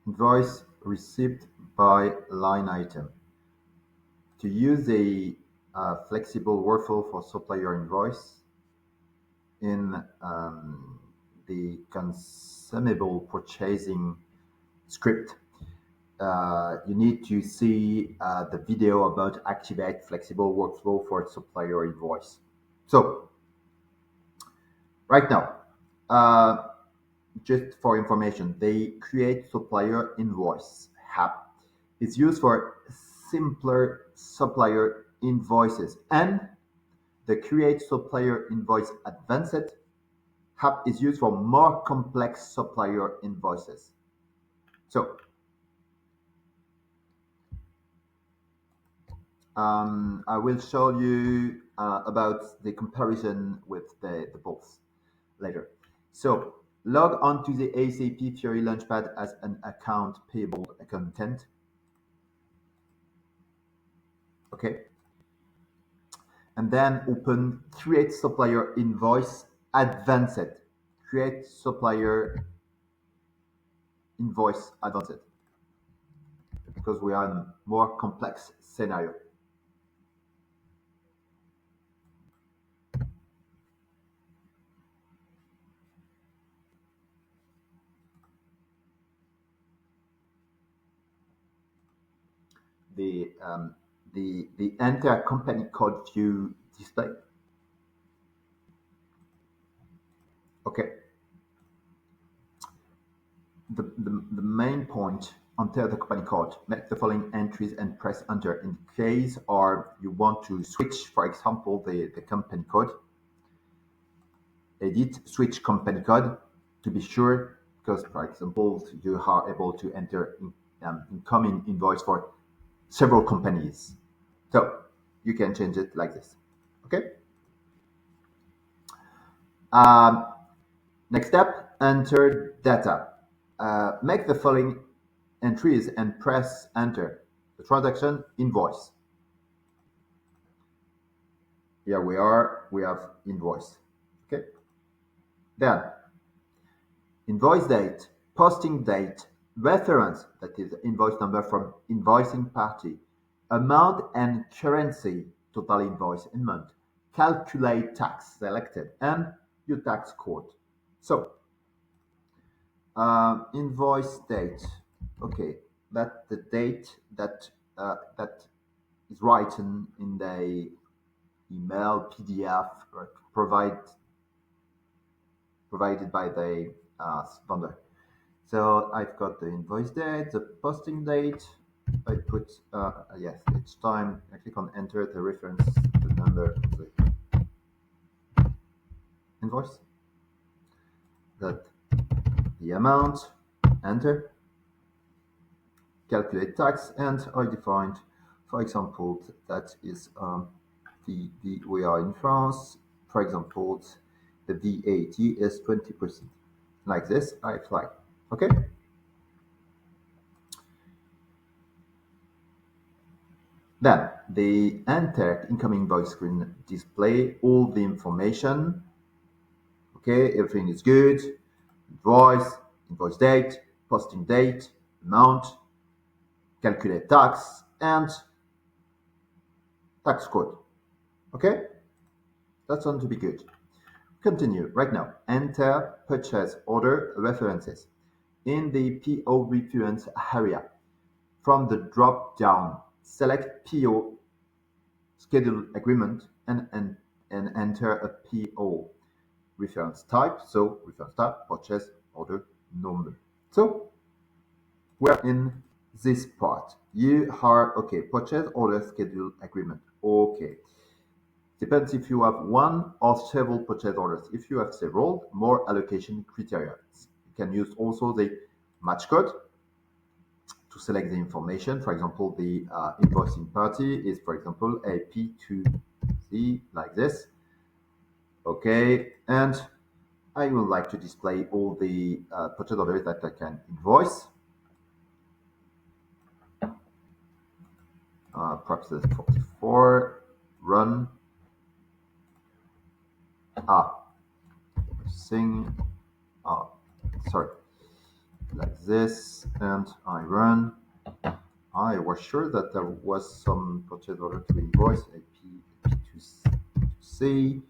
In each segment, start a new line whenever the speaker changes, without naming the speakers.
Invoice received by line item. To use a flexible workflow for supplier invoice in the consumable purchasing script, you need to see the video about activate flexible workflow for supplier invoice. So right now, uh, just for information, the Create Supplier Invoice app is used for simpler supplier invoices, and the Create Supplier Invoice Advanced app is used for more complex supplier invoices. So I will show you about the comparison with the both later. So log on to the ASAP Fiori Launchpad as an account payable accountant. Okay. And then open Create Supplier Invoice Advanced. Create Supplier Invoice Advanced. Because we are in a more complex scenario. The enter company code view display. Okay. The main point, enter the company code, make the following entries and press enter in case or you want to switch, for example, the company code. Edit, switch company code to be sure, because, for example, you are able to enter incoming invoice for several companies. So you can change it like this. Okay. Um, Next step, enter data. Make the following entries and press enter. The transaction invoice. Here we are, we have invoice. Okay. Then invoice date, posting date, reference, that is invoice number from invoicing party, amount and currency, total invoice amount, calculate tax selected, and your tax code. So invoice date. Okay, that the date that is written in the email PDF provided by the vendor. So I've got the invoice date, the posting date. I put yes, each time I click on enter the reference, the number of the invoice, that the amount, enter, calculate tax, and I defined, for example, that is the we are in France, for example, the VAT is 20%. Like this, I apply. Okay. Then the enter incoming voice screen display all the information. Okay, everything is good. Invoice date, posting date, amount, calculate tax, and tax code. Okay, that sounds to be good. Continue right now. Enter purchase order references in the PO reference area. From the drop down, select PO schedule agreement and enter a PO reference type. So reference type, purchase order number. So we're in this part. You are okay. Purchase order schedule agreement. Okay. Depends if you have one or several purchase orders. If you have several, more allocation criteria. You can use also the match code to select the information. For example, the invoicing party is, for example, a P2C like this. Okay, and I would like to display all the purchase orders that I can invoice. Perhaps there's 44, run. Sorry. like this, and I run. I was sure that there was some purchase order to invoice, AP to C,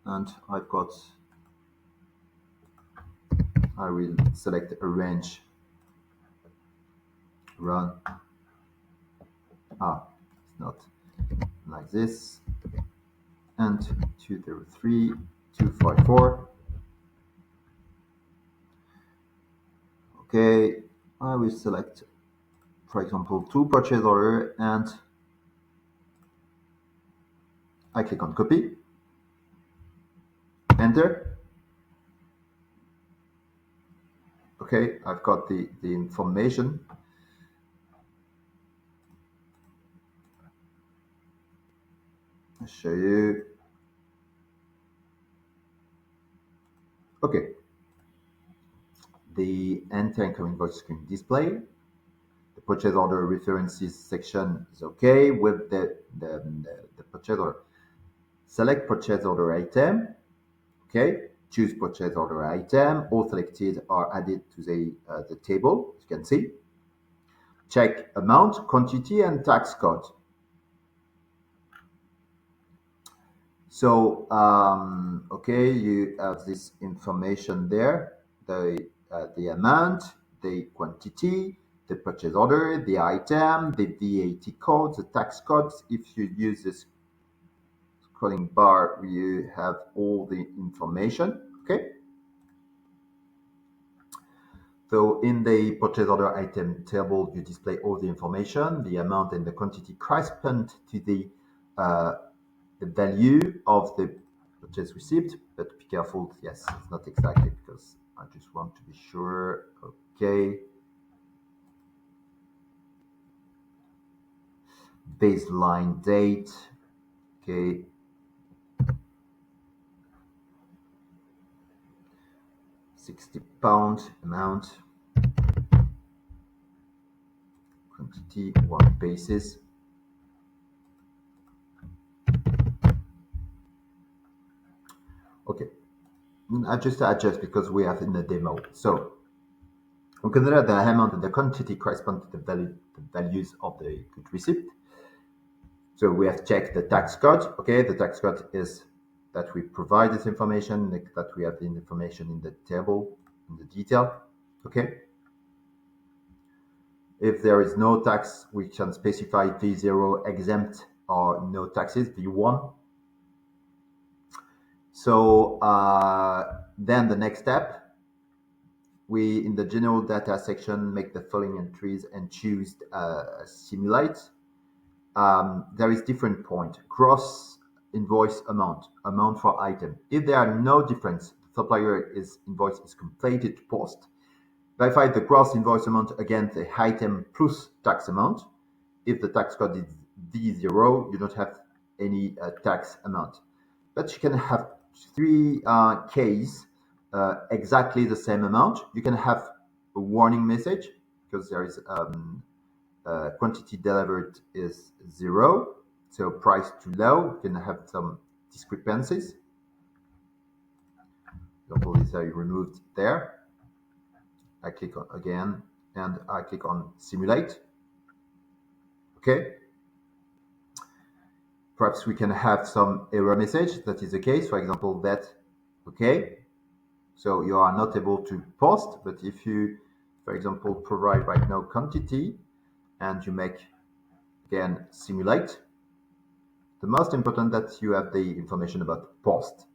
and I will select arrange, run. It's not like this, and 203, 254. Okay, I will select, for example, two purchase order, and I click on copy, enter. Okay, I've got the information. I'll show you. Okay, the enter incoming invoice screen display. The purchase order references section is okay with the purchase order. Select purchase order item. Okay, choose purchase order item. All selected are added to the table, as you can see. Check amount, quantity, and tax code. So, okay, you have this information there, the amount, the quantity, the purchase order, the item, the VAT code, the tax codes. If you use this scrolling bar, you have all the information, okay? So in the purchase order item table, you display all the information, the amount and the quantity correspond to the value of the purchase receipt, but be careful. Yes, it's not exactly because I just want to be sure. Okay. Baseline date. Okay. £60 amount. Quantity, one basis. Okay. I just adjust because we have in the demo. So we consider the amount and the quantity correspond to the values of the good receipt. So we have checked the tax code. Okay, the tax code is that we provide this information, that we have the information in the table, in the detail. Okay. If there is no tax, we can specify V0 exempt or no taxes, V1. So then the next step, we in the general data section make the following entries and choose simulate. There is different point, gross invoice amount for item. If there are no difference, the supplier invoice is completed post. Verify the gross invoice amount against the item plus tax amount. If the tax code is D0, you don't have any tax amount. But you can have three cases, exactly the same amount. You can have a warning message because there is quantity delivered is 0, so price too low. You can have some discrepancies. Example is I removed there. I click on again and I click on simulate. Okay. Perhaps we can have some error message. That is the case. For example, that, okay. So you are not able to post, but if you, for example, provide right now quantity and you make again simulate, the most important that you have the information about post.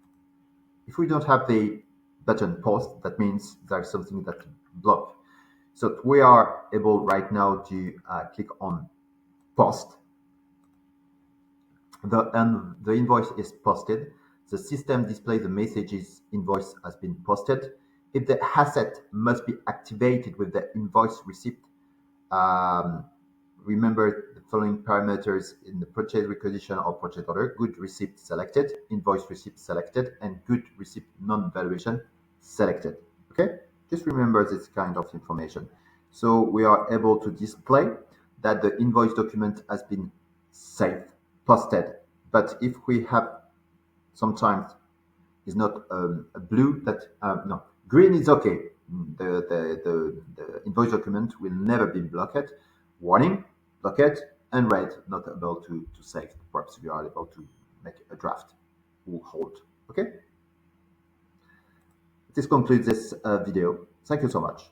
If we don't have the button post, that means there's something that block. So we are able right now to click on post. The invoice is posted. The system displays the messages invoice has been posted. If the asset must be activated with the invoice receipt, remember the following parameters in the purchase requisition or purchase order: good receipt selected, invoice receipt selected, and good receipt non-valuation selected. Okay, just remember this kind of information. So we are able to display that the invoice document has been saved, posted. But if we have sometimes is not blue, that no, green is okay. the invoice document will never be blocked. Warning, blocked, unread, not able to save. Perhaps you are able to make a draft or hold. Okay? This concludes this video. Thank you so much.